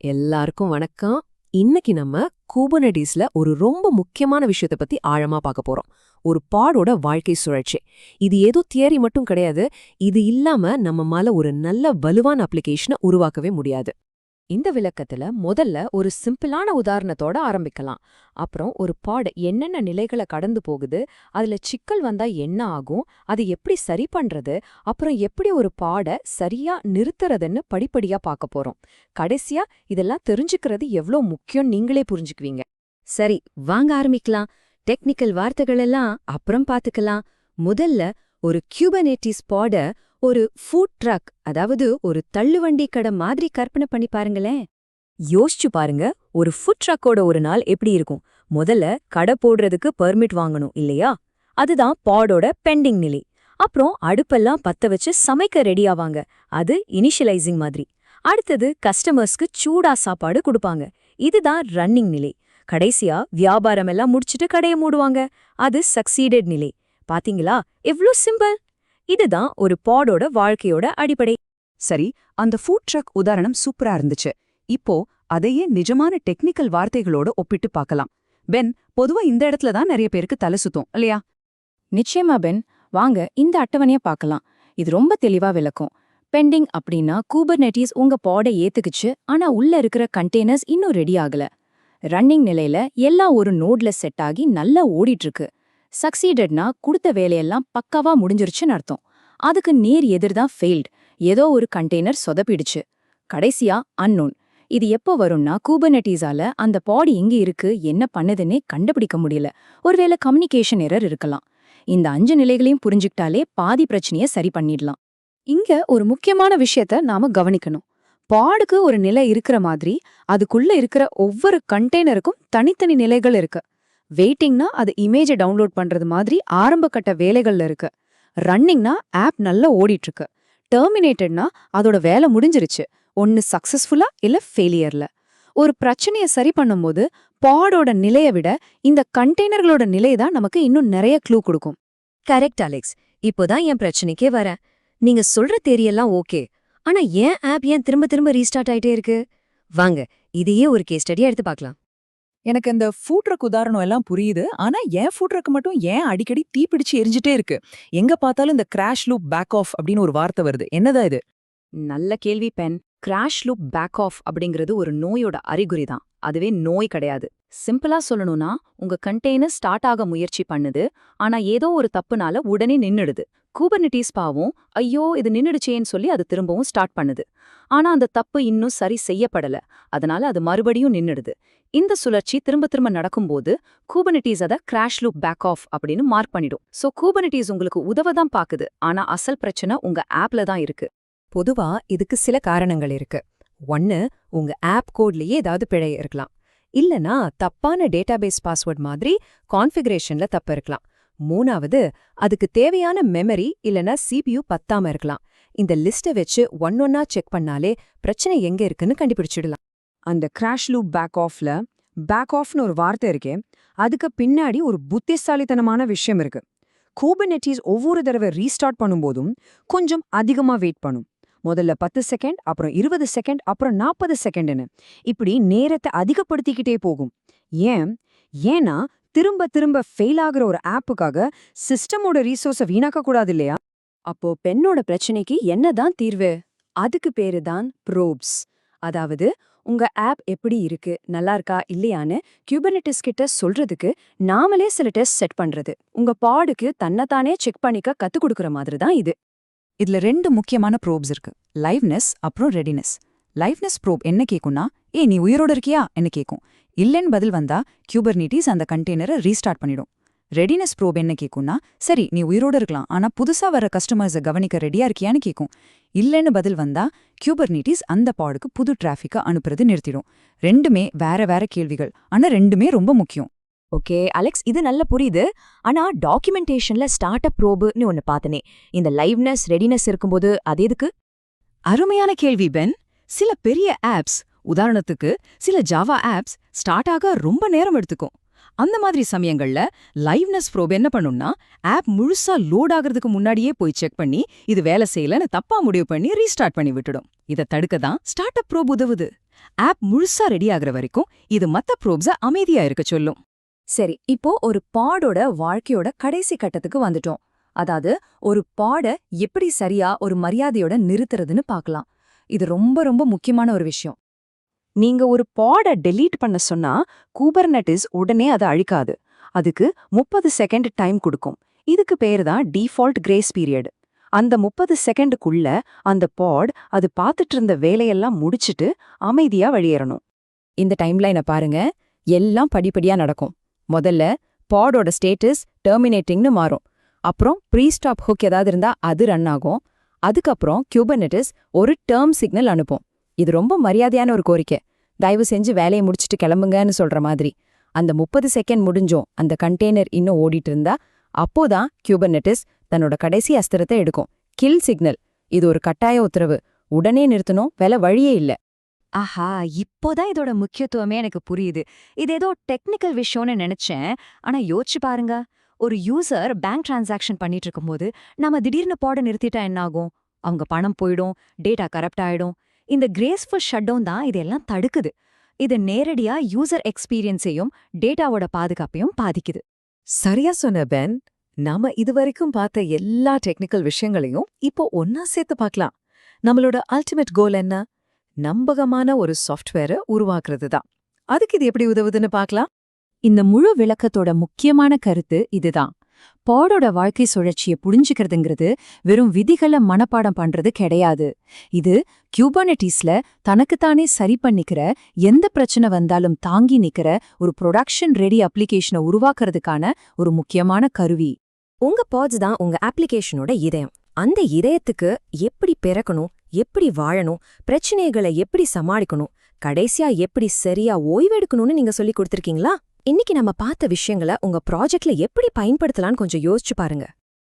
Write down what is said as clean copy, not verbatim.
எல்லாருக்கும் வணக்கம். இன்னைக்கு நம்ம கூபர்நெட்டிஸ்ல ஒரு ரொம்ப முக்கியமான விஷயத்தை பத்தி ஆழமா பார்க்க போறோம். ஒரு பாடோட வாழ்க்கை சுழற்சி. இது ஏதோ தியரி மட்டும் கிடையாது. இது இல்லாம நம்மால ஒரு நல்ல வலுவான அப்ளிகேஷனை உருவாக்கவே முடியாது. இந்த விளக்கத்துல முதல்ல ஒரு சிம்பிளான உதாரணத்தோட ஆரம்பிக்கலாம். அப்புறம் ஒரு பாட் என்னென்ன நிலைகளை கடந்து போகுது, அதுல சிக்கல் வந்தா என்ன ஆகும், அது எப்படி சரி பண்றது, அப்புறம் எப்படி ஒரு பாட சரியா நிறுத்துறதுன்னு படிப்படியா பார்க்க போறோம். கடைசியா இதெல்லாம் தெரிஞ்சுக்கிறது எவ்ளோ முக்கியம் நீங்களே புரிஞ்சுக்குவீங்க. சரி, வாங்க ஆரம்பிக்கலாம். டெக்னிக்கல் வார்த்தைகள் எல்லாம் அப்புறம் பாத்துக்கலாம். முதல்ல ஒரு கியூபர்நெட்டிஸ் பாட ஒரு ஃபுட் ட்ரக், அதாவது ஒரு தள்ளுவண்டி கடை மாதிரி கற்பனை பண்ணி பாருங்களேன். யோசிச்சு பாருங்க, ஒரு ஃபுட் ட்ரக்கோட ஒரு நாள் எப்படி இருக்கும். முதல்ல கடை போடுறதுக்கு பெர்மிட் வாங்கணும் இல்லையா? அதுதான் பாடோட பெண்டிங் நிலை. அப்புறம் அடுப்பெல்லாம் பத்த வச்சு சமைக்க ரெடி ஆவாங்க. அது இனிஷியலைசிங் மாதிரி. அடுத்தது கஸ்டமர்ஸ்க்கு சூடா சாப்பாடு கொடுப்பாங்க. இதுதான் ரன்னிங் நிலை. கடைசியா வியாபாரம் எல்லாம் முடிச்சிட்டு கடையை மூடுவாங்க. அது சக்சீடட் நிலை. பாத்தீங்களா, எவ்ளோ சிம்பிள். இதுதான் ஒரு பாடோட வாழ்க்கையோட அடிப்படை. சரி, அந்த ஃபுட் ட்ரக் உதாரணம் சூப்பரா இருந்துச்சு. இப்போ அதையே நிஜமான டெக்னிக்கல் வார்த்தைகளோட ஒப்பிட்டு பார்க்கலாம். பென், பொதுவா இந்த இடத்துல தான் நிறைய பேருக்கு தலை சுத்தும் இல்லையா? நிச்சயமா பென், வாங்க இந்த அட்டவணைய பார்க்கலாம். இது ரொம்ப தெளிவா விளக்கும். பெண்டிங் அப்படின்னா கூபர்நெட்டிஸ் உங்க பாட ஏத்துக்குச்சு, ஆனா உள்ள இருக்கிற கண்டெய்னர்ஸ் இன்னும் ரெடி ஆகல. ரன்னிங் நிலையில எல்லாம் ஒரு நோட்ல செட் ஆகி நல்லா ஓடிட்டு இருக்கு. சக்சீடட்னா கொடுத்த வேலையெல்லாம் பக்காவா முடிஞ்சிருச்சுன்னு அர்த்தம். அதுக்கு நேர் எதிர்தான் ஃபெயில்ட், ஏதோ ஒரு கண்டெய்னர் சொதப்பிடுச்சு. கடைசியா அன்னோன். இது எப்போ வரும்னா கூபர்நெட்டிஸால அந்த பாடி எங்க இருக்கு, என்ன பண்ணுதுன்னே கண்டுபிடிக்க முடியல. ஒருவேளை கம்யூனிகேஷன் எரர் இருக்கலாம். இந்த 5 நிலைகளையும் புரிஞ்சுக்கிட்டாலே பாதி பிரச்சனையை சரி பண்ணிடலாம். இங்க ஒரு முக்கியமான விஷயத்த நாம கவனிக்கணும். பாடுக்கு ஒரு நிலை இருக்கிற மாதிரி அதுக்குள்ள இருக்கிற ஒவ்வொரு கண்டெய்னருக்கும் தனித்தனி நிலைகள் இருக்கு. வெயிட்டிங்னா அது இமேஜை டவுன்லோட் பண்றது மாதிரி ஆரம்ப கட்ட வேலைகள்ல இருக்கு. ரன்னிங்னா ஆப் நல்லா ஓடிட்டு இருக்கு. டெர்மினேட்டட்னா அதோட வேலை முடிஞ்சிருச்சு, ஒன்னு சக்சஸ்ஃபுல்லா இல்ல ஃபெயிலியர்ல. ஒரு பிரச்சனையை சரி பண்ணும்போது பாடோட நிலையை விட இந்த கண்டெய்னர்களோட நிலை தான் நமக்கு இன்னும் நிறைய க்ளூ கொடுக்கும். Correct Alex. இப்போதான் என் பிரச்சனைக்கே வரேன். நீங்க சொல்ற தேரியெல்லாம் ஓகே, ஆனா ஏன் ஆப் ஏன் திரும்ப திரும்ப ரீஸ்டார்ட் ஆயிட்டே இருக்கு? வாங்க இதையே ஒரு கேஸ் ஸ்டடியா எடுத்து பார்க்கலாம். எனக்கு இந்த ஃபுட் ட்ரக் உதாரணம் எல்லாம் புரியுது. ஆனா ஏன் ஃபுட் ட்ரக் மட்டும் ஏன் அடிக்கடி தீப்பிடிச்சு எரிஞ்சிட்டே இருக்கு? எங்க பார்த்தாலும் இந்த கிராஷ் லூப் பேக் ஆஃப் அப்படின்னு ஒரு வார்த்தை வருது. என்னதான் இது? நல்ல கேள்வி Ben. Crash loop back off அப்படிங்கிறது ஒரு நோயோட அறிகுறி தான். அதுவே நோய் கிடையாது. சிம்பிளா சொல்லணும்னா, உங்க கண்டெய்னர் ஸ்டார்ட் ஆக முயற்சி பண்ணுது, ஆனா ஏதோ ஒரு தப்புனால உடனே நின்னுடுது. கூபர்நெட்டிஸ் பாவம் ஐயோ இது நின்னுடுச்சேன்னு சொல்லி அது திரும்பவும் ஸ்டார்ட் பண்ணுது. ஆனா அந்த தப்பு இன்னும் சரி செய்யப்படல, அதனால அது மறுபடியும் நின்னுடுது. இந்த சுழற்சி திரும்ப திரும்ப நடக்கும்போது கூபர்நெட்டிஸ் அதை கிராஷ் லூப் பேக் ஆஃப் அப்படின்னு மார்க் பண்ணிடும். சோ கூபர்நெட்டிஸ் உங்களுக்கு உதவதான் பாக்குது, ஆனா அசல் பிரச்சனை உங்க ஆப்ல தான் இருக்கு. பொதுவா இதுக்கு சில காரணங்கள் இருக்கு. ஒன்னு, உங்க ஆப் கோட்லயே ஏதாவது பிழை இருக்கலாம். இல்லனா தப்பான டேட்டாபேஸ் பாஸ்வேர்ட் மாதிரி கான்ஃபிகரேஷன்ல தப்பு இருக்கலாம். மூணாவது, அதுக்கு தேவையான மெமரி இல்லனா CPU பத்தாம இருக்கலாம். இந்த லிஸ்ட்டை வச்சு ஒன்னொன்னா செக் பண்ணாலே பிரச்சனை எங்க இருக்குன்னு கண்டுபிடிச்சிடலாம். அந்த கிராஷ் லூப் பேக் ஆஃப்ல பேக் ஆஃப்னு ஒரு வார்த்தை இருக்கே, அதுக்கு பின்னாடி ஒரு புத்திசாலித்தனமான விஷயம் இருக்கு. கூபர்நெட்டிஸ் ஒவ்வொரு தடவை ரீஸ்டார்ட் பண்ணும்போதும் கொஞ்சம் அதிகமா வெயிட் பண்ணும். முதல்ல 10 செகண்ட், அப்புறம் 20 செகண்ட், அப்புறம் 40 செகண்ட்னு இப்படி நேரத்தை அதிகப்படுத்திக்கிட்டே போகும். ஏன்னா திரும்ப திரும்ப ஃபெயில் ஆகுற ஒரு ஆப்புக்காக சிஸ்டமோட ரிசோர்ஸை வீணாக்க கூடாது இல்லையா? அப்போ பெண்ணோட பிரச்சனைக்கு என்னதான் தீர்வு? அதுக்கு பேரு தான் ப்ரோப்ஸ். அதாவது உங்க ஆப் எப்படி இருக்கு, நல்லா இருக்கா இல்லையான்னு கியூபர்நெட்டிஸ் கிட்ட சொல்றதுக்கு நாமளே சில டெஸ்ட் செட் பண்றது. உங்க பாடுக்கு தன்னைத்தானே செக் பண்ணிக்க கத்து கொடுக்கற மாதிரி தான் இது. இதுல 2 முக்கியமான ப்ரோப்ஸ் இருக்கு, லைவ்னஸ் அப்புறம் ரெடினஸ். லைவ்னஸ் ப்ரோப் என்ன கேக்கும்னா, நீ உயிரோட இருக்கியா என்ன கேக்கும். இல்லன்னு பதில் வந்தா கியூபர்நெட்டிஸ் அந்த கண்டெய்னரை ரீஸ்டார்ட் பண்ணிடும். ரெடினஸ் ப்ரோப் என்ன கேக்கும்னா, சரி நீ உயிரோட இருக்கலாம், ஆனா புதுசா வர கஸ்டமர்ஸை கவனிக்க ரெடியா இருக்கியான்னு கேக்கும். இல்லன்னு பதில் வந்தா கியூபர்நெட்டிஸ் அந்த பாடுக்கு புது டிராஃபிக்கை அனுப்புறது நிறுத்திடும். ரெண்டுமே வேற வேற கேள்விகள், ஆனா ரெண்டுமே ரொம்ப முக்கியம். ஓகே அலெக்ஸ், இது நல்ல புரியுது. ஆனா டாக்குமெண்டேஷன்ல ஸ்டார்ட் அப் ப்ரோப்னு ஒன்னு பார்த்தனே, இந்த லைவ்னஸ் ரெடினஸ் இருக்கும்போது அது எதுக்கு? அருமையான கேள்வி பென். சில பெரிய ஆப்ஸ், உதாரணத்துக்கு சில ஜாவா ஆப்ஸ் ஸ்டார்ட் ஆக ரொம்ப நேரம் எடுத்துக்கும். அந்த மாதிரி சமயங்கள்ல லைவ்னஸ் ப்ரோப் என்ன பண்ணும்னா, ஆப் முழுசா லோட் ஆகிறதுக்கு முன்னாடியே போய் செக் பண்ணி இது வேலை செய்யலன்னு தப்பா முடிவு பண்ணி ரீஸ்டார்ட் பண்ணி விட்டுடும். இதை தடுக்க தான் ஸ்டார்ட் அப் ப்ரோப் உதவுது. ஆப் முழுசா ரெடி ஆகுற வரைக்கும் இது மத்த ப்ரோப்ஸ அமைதியா இருக்க சொல்லும். சரி, இப்போ ஒரு பாடோட வாழ்க்கையோட கடைசி கட்டத்துக்கு வந்துட்டோம். அதாவது ஒரு பாட எப்படி சரியா ஒரு மரியாதையோட நிறுத்துறதுன்னு பார்க்கலாம். இது ரொம்ப ரொம்ப முக்கியமான ஒரு விஷயம். நீங்க ஒரு பாட டெலீட் பண்ண சொன்னா கூபர்நெட்டிஸ் உடனே அதை அழிக்காது. அதுக்கு 30 செகண்ட் டைம் கொடுக்கும். இதுக்கு பேரு தான் டிஃபால்ட் கிரேஸ் பீரியட். அந்த 30 செகண்டுக்குள்ள அந்த பாட் அது பார்த்துட்டு இருந்த வேலையெல்லாம் முடிச்சிட்டு அமைதியா வெளியேறணும். இந்த டைம்லைனை பாருங்க, எல்லாம் படிப்படியா நடக்கும். முதல்ல பாடோட ஸ்டேட்டஸ் டெர்மினேட்டிங்னு மாறும். அப்புறம் ப்ரீஸ்டாப் ஹுக் ஏதாவது இருந்தா அது ரன் ஆகும். அதுக்கப்புறம் குபர்நெட்டிஸ் ஒரு டேர்ம் சிக்னல் அனுப்பும். இது ரொம்ப மரியாதையான ஒரு கோரிக்கை. தயவு செஞ்சு வேலையை முடிச்சிட்டு கிளம்புங்கன்னு சொல்ற மாதிரி. அந்த 30 செகண்ட் முடிஞ்சோம் அந்த கண்டெய்னர் இன்னும் ஓடிட்டு இருந்தா அப்போதான் குபர்நெட்டிஸ் தன்னோட கடைசி அஸ்திரத்தை எடுக்கும். Kill signal. இது ஒரு கட்டாய உத்தரவு. உடனே நிறுத்தணும், வேலை வழியே இல்ல. ஆஹா, இப்போதான் இதோட முக்கியத்துவமே எனக்கு புரியுது. இது ஏதோ டெக்னிக்கல் விஷயம்னு நினைச்சேன். ஆனா யோசிச்சு பாருங்க, ஒரு யூசர் பேங்க் டிரான்சாக்ஷன் பண்ணிட்டு இருக்கும்போது நாம திடீர்னு பாட நிறுத்திட்டா என்ன ஆகும்? அவங்க பணம் போயிடும், டேட்டா கரப்ட் ஆயிடும். இந்த கிரேஸ்ஃபுல் ஷட்டவுன் தான் இதெல்லாம் தடுக்குது. இது நேரடியா யூசர் எக்ஸ்பீரியன்ஸையும் டேட்டாவோட பாதுகாப்பையும் பாதிக்குது. சரியா சொன்ன பென். நாம இதுவரைக்கும் பார்த்த எல்லா டெக்னிக்கல் விஷயங்களையும் இப்போ ஒன்னா சேர்த்து பார்க்கலாம். நம்மளோட அல்டிமேட் கோல் என்ன? நம்பகமான ஒரு சாஃப்ட்வேரை உருவாக்குறது தான். அதுக்கு இது எப்படி உதவுதுன்னு பார்க்கலாம். இந்த முழு விளக்கத்தோட முக்கியமான கருத்து இதுதான். பாடோட வாழ்க்கை சுழற்சியை புரிஞ்சுக்கிறதுங்கிறது வெறும் விதிகளை மனப்பாடம் பண்றது கிடையாது. இது குபர்நெட்டிஸ்ல தனக்குத்தானே சரி பண்ணிக்கிற, எந்த பிரச்சனை வந்தாலும் தாங்கி நிக்கிற ஒரு ப்ரொடக்ஷன் ரெடி அப்ளிகேஷனை உருவாக்குறதுக்கான ஒரு முக்கியமான கருவி. உங்க பாட்ஸ் தான் உங்க அப்ளிகேஷனோட இதயம். அந்த இதயத்துக்கு எப்படி பிறக்கணும், எப்படி வாழணும், பிரச்சனைகளை எப்படி சமாளிக்கணும், கடைசியா எப்படி சரியா ஓய்வெடுக்கணும்னு நீங்க சொல்லி கொடுத்திருக்கீங்களா? இன்னைக்கு நம்ம பார்த்த விஷயங்களை உங்க ப்ராஜெக்ட்ல எப்படி பயன்படுத்தலாம்னு கொஞ்சம் யோசிச்சு பாருங்க.